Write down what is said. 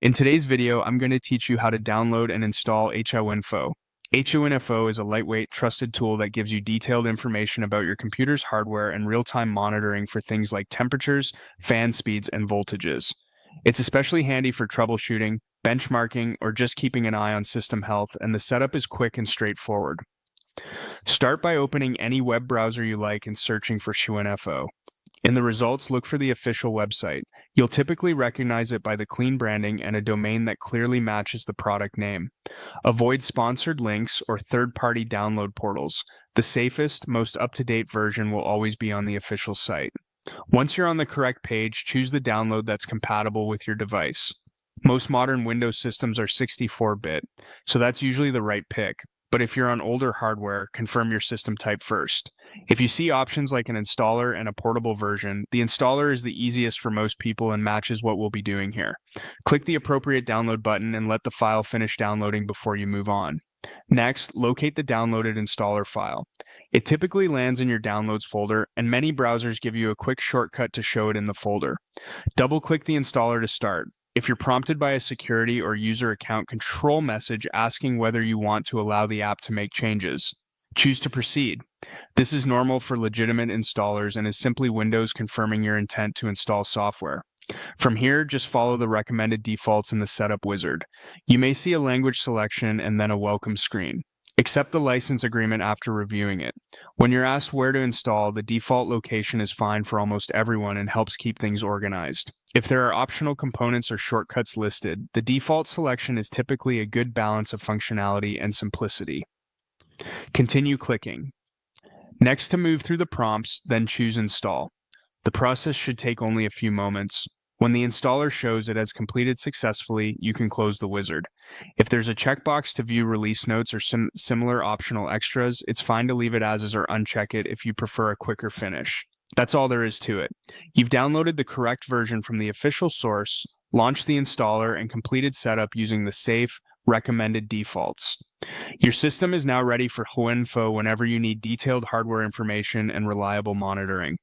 In today's video, I'm going to teach you how to download and install HWiNFO. HWiNFO is a lightweight, trusted tool that gives you detailed information about your computer's hardware and real-time monitoring for things like temperatures, fan speeds, and voltages. It's especially handy for troubleshooting, benchmarking, or just keeping an eye on system health, and the setup is quick and straightforward. Start by opening any web browser you like and searching for HWiNFO. In the results, look for the official website. You'll typically recognize it by the clean branding and a domain that clearly matches the product name. Avoid sponsored links or third-party download portals. The safest, most up-to-date version will always be on the official site. Once you're on the correct page, choose the download that's compatible with your device. Most modern Windows systems are 64-bit, so that's usually the right pick. But if you're on older hardware, confirm your system type first. If you see options like an installer and a portable version, the installer is the easiest for most people and matches what we'll be doing here. Click the appropriate download button and let the file finish downloading before you move on. Next, locate the downloaded installer file. It typically lands in your downloads folder, and many browsers give you a quick shortcut to show it in the folder. Double-click the installer to start. If you're prompted by a security or user account control message asking whether you want to allow the app to make changes, choose to proceed. This is normal for legitimate installers and is simply Windows confirming your intent to install software. From here, just follow the recommended defaults in the setup wizard. You may see a language selection and then a welcome screen. Accept the license agreement after reviewing it. When you're asked where to install, the default location is fine for almost everyone and helps keep things organized. If there are optional components or shortcuts listed, the default selection is typically a good balance of functionality and simplicity. Continue clicking. Next, to move through the prompts, then choose Install. The process should take only a few moments. When the installer shows it has completed successfully, you can close the wizard. If there's a checkbox to view release notes or similar optional extras, it's fine to leave it as is or uncheck it if you prefer a quicker finish. That's all there is to it. You've downloaded the correct version from the official source, launched the installer, and completed setup using the safe, recommended defaults. Your system is now ready for HWiNFO whenever you need detailed hardware information and reliable monitoring.